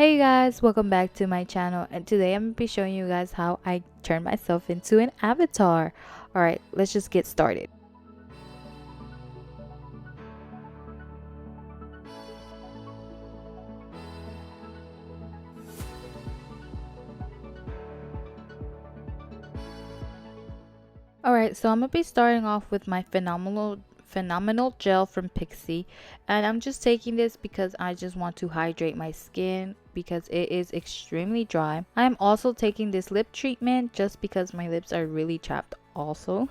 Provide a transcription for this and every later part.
Hey guys, welcome back to my channel, and today I'm gonna be showing you guys how I turn myself into an avatar. Alright, let's just get started. Alright, so I'm gonna be starting off with my phenomenal gel from Pixie, and I'm just taking this because I just want to hydrate my skin because it is extremely dry. I'm also taking this lip treatment just because my lips are really chapped also.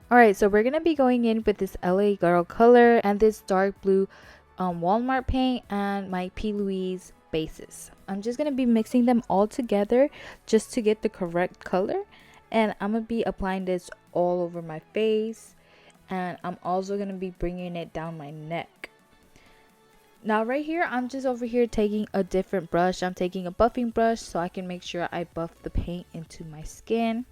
Alright, so we're gonna be going in with this LA Girl color and this dark blue Walmart paint and my Plouise bases. I'm just gonna be mixing them all together just to get the correct color, and I'm gonna be applying this all over my face, and I'm also gonna be bringing it down my neck. Now right here, I'm just over here taking a different brush. I'm taking a buffing brush so I can make sure I buff the paint into my skin.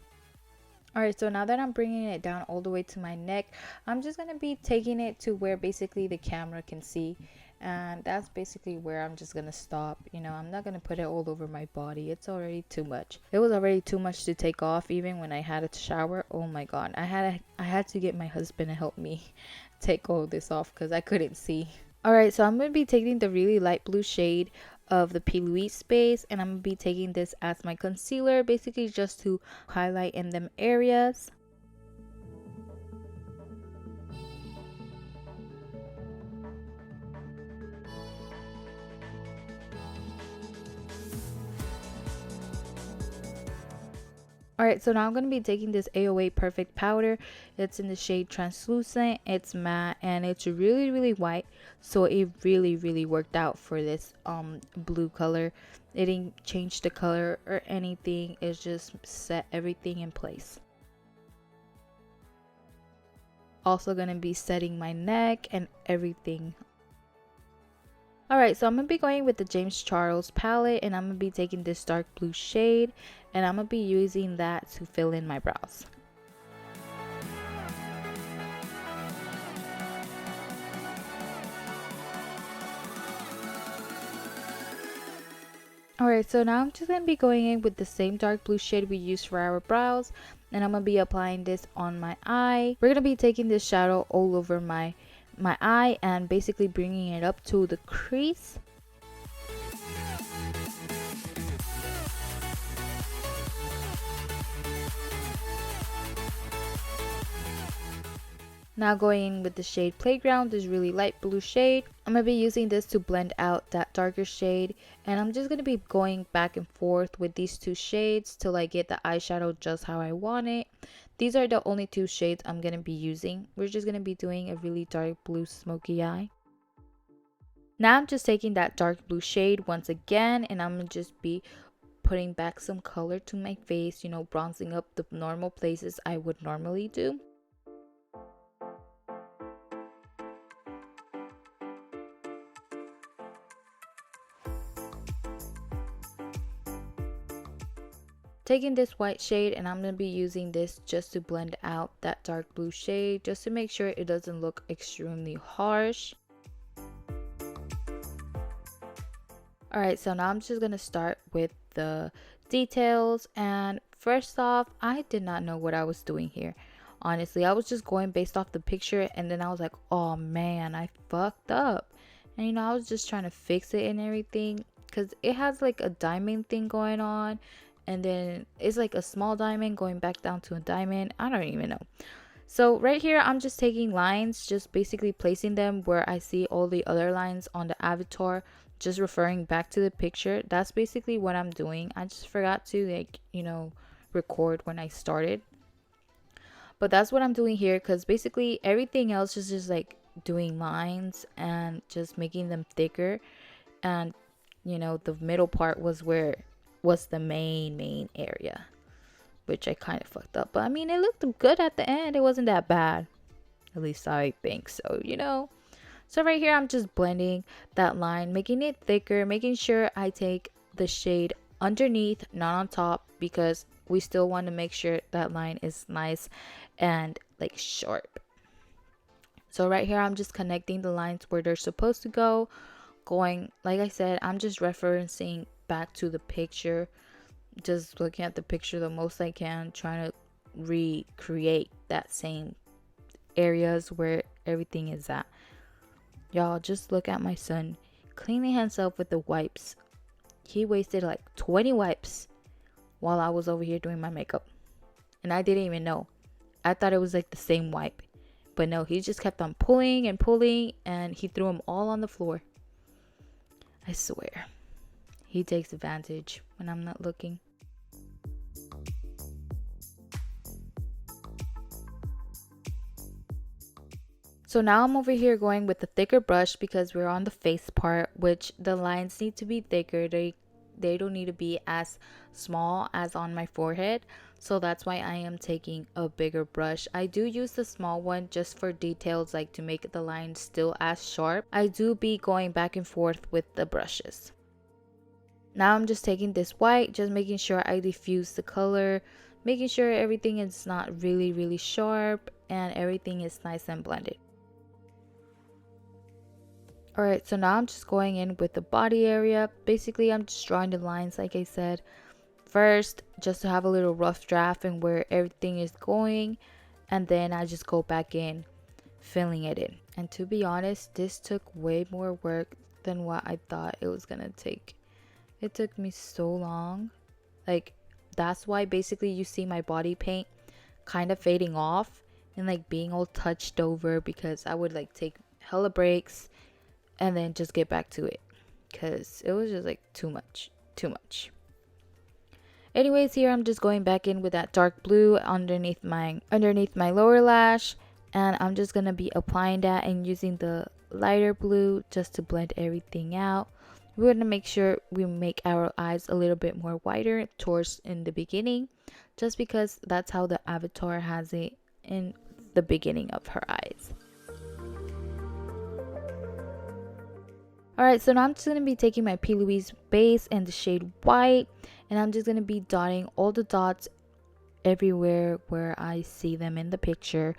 Alright, so now that I'm bringing it down all the way to my neck, I'm just going to be taking it to where basically the camera can see. And that's basically where I'm just going to stop. You know, I'm not going to put it all over my body. It's already too much. It was already too much to take off even when I had a shower. Oh my god. I had to get my husband to help me take all this off because I couldn't see. Alright, so I'm going to be taking the really light blue shade of the Plouise space, and I'm going to be taking this as my concealer, basically just to highlight in them areas. Alright, so now I'm going to be taking this AOA Perfect Powder. It's in the shade Translucent, it's matte, and it's really white. So it really worked out for this blue color. It didn't change the color or anything. It just set everything in place. Also going to be setting my neck and everything. Alright, so I'm going to be going with the James Charles palette, and I'm going to be taking this dark blue shade, and I'm going to be using that to fill in my brows. Alright, so now I'm just going to be going in with the same dark blue shade we used for our brows, and I'm going to be applying this on my eye. We're going to be taking this shadow all over my eye and basically bringing it up to the crease. Now going in with the shade Playground, this really light blue shade. I'm going to be using this to blend out that darker shade, and I'm just going to be going back and forth with these two shades till I get the eyeshadow just how I want it. These are the only two shades I'm going to be using. We're just going to be doing a really dark blue smoky eye. Now I'm just taking that dark blue shade once again, and I'm going to just be putting back some color to my face, you know, bronzing up the normal places I would normally do. Taking this white shade, and I'm going to be using this just to blend out that dark blue shade, just to make sure it doesn't look extremely harsh. Alright, so now I'm just going to start with the details, and first off, I did not know what I was doing here. Honestly, I was just going based off the picture, and then I was like, oh man, I fucked up. And you know, I was just trying to fix it and everything, because it has like a diamond thing going on, and then it's like a small diamond going back down to a diamond. I don't even know. So right here, I'm just taking lines, just basically placing them where I see all the other lines on the avatar, just referring back to the picture. That's basically what I'm doing. I just forgot to, like, you know, record when I started, but that's what I'm doing here, because basically everything else is just like doing lines and just making them thicker. And you know, the middle part was the main area, which I kind of fucked up, but I mean, it looked good at the end. It wasn't that bad, at least I think so, you know. So right here, I'm just blending that line, making it thicker, making sure I take the shade underneath, not on top, because we still want to make sure that line is nice and like sharp. So right here, I'm just connecting the lines where they're supposed to go, going, like I said, I'm just referencing back to the picture, just looking at the picture the most I can, trying to recreate that same areas where everything is at. Y'all, just look at my son cleaning himself with the wipes. He wasted like 20 wipes while I was over here doing my makeup, and I didn't even know. I thought it was like the same wipe, but no, he just kept on pulling and pulling, and he threw them all on the floor. I swear, he takes advantage when I'm not looking. So now I'm over here going with the thicker brush because we're on the face part, which the lines need to be thicker. They don't need to be as small as on my forehead. So that's why I am taking a bigger brush. I do use the small one just for details, like to make the lines still as sharp. I do be going back and forth with the brushes. Now I'm just taking this white, just making sure I diffuse the color, making sure everything is not really sharp and everything is nice and blended. Alright, so now I'm just going in with the body area. Basically, I'm just drawing the lines like I said. First, just to have a little rough draft and where everything is going. And then I just go back in, filling it in. And to be honest, this took way more work than what I thought it was gonna take. It took me so long. Like, that's why basically you see my body paint kind of fading off and like being all touched over, because I would like take hella breaks and then just get back to it, because it was just like too much. Anyways, here I'm just going back in with that dark blue underneath my lower lash, and I'm just gonna be applying that and using the lighter blue just to blend everything out. We're gonna make sure we make our eyes a little bit more wider towards in the beginning, just because that's how the avatar has it in the beginning of her eyes. Alright, so now I'm just going to be taking my Plouise base and the shade white, and I'm just going to be dotting all the dots everywhere where I see them in the picture.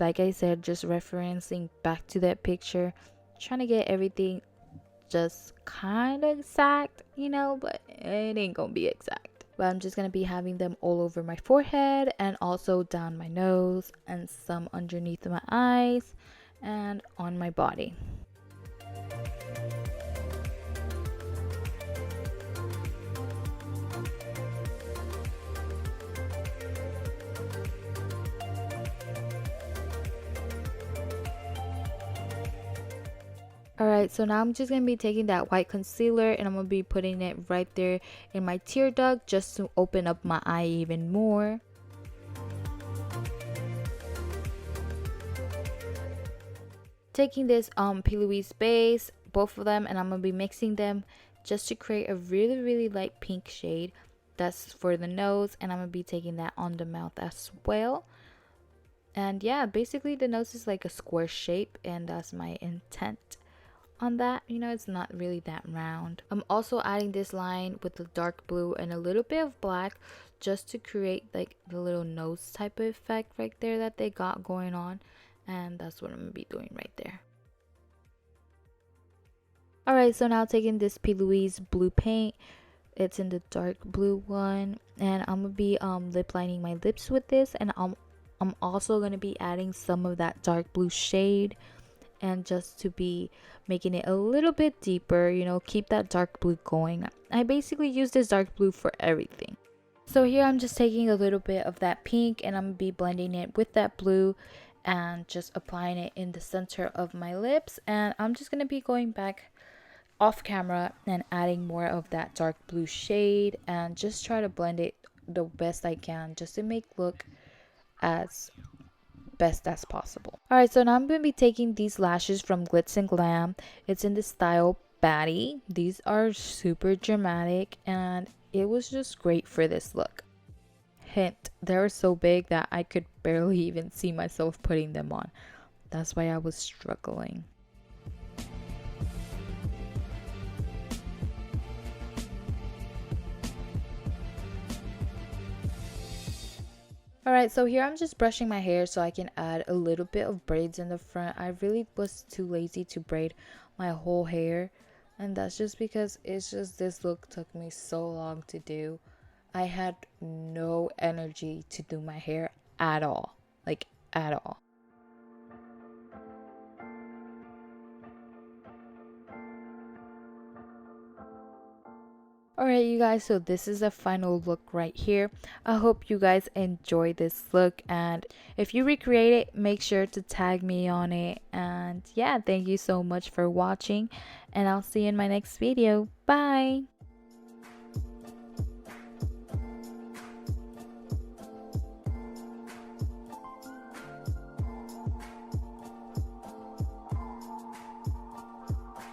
Like I said, just referencing back to that picture, trying to get everything just kind of exact, you know, but it ain't going to be exact. But I'm just going to be having them all over my forehead and also down my nose and some underneath my eyes and on my body. Alright, so now I'm just going to be taking that white concealer and I'm going to be putting it right there in my tear duct just to open up my eye even more. Taking this Plouise base, both of them, and I'm going to be mixing them just to create a really light pink shade. That's for the nose, and I'm going to be taking that on the mouth as well. And yeah, basically the nose is like a square shape, and that's my intent on that. You know, it's not really that round. I'm also adding this line with the dark blue and a little bit of black just to create like the little nose type of effect right there that they got going on, and that's what I'm gonna be doing right there. Alright, so now taking this Plouise blue paint, it's in the dark blue one, and I'm gonna be lip lining my lips with this, and I'm also gonna be adding some of that dark blue shade, and just to be making it a little bit deeper, you know, keep that dark blue going. I basically use this dark blue for everything. So here I'm just taking a little bit of that pink and I'm gonna be blending it with that blue and just applying it in the center of my lips, and I'm just gonna be going back off camera and adding more of that dark blue shade and just try to blend it the best I can just to make look as best as possible. Alright, so now I'm going to be taking these lashes from Glitz Glam. It's in the style Baddie. These are super dramatic and it was just great for this look. Hint, they were so big that I could barely even see myself putting them on. That's why I was struggling. Alright, so here I'm just brushing my hair so I can add a little bit of braids in the front. I really was too lazy to braid my whole hair, And that's just because it's just this look took me so long to do. I had no energy to do my hair at all. Like, at all. Alright, you guys, so this is the final look right here. I hope you guys enjoy this look, and if you recreate it, make sure to tag me on it. And yeah, thank you so much for watching, and I'll see you in my next video. Bye!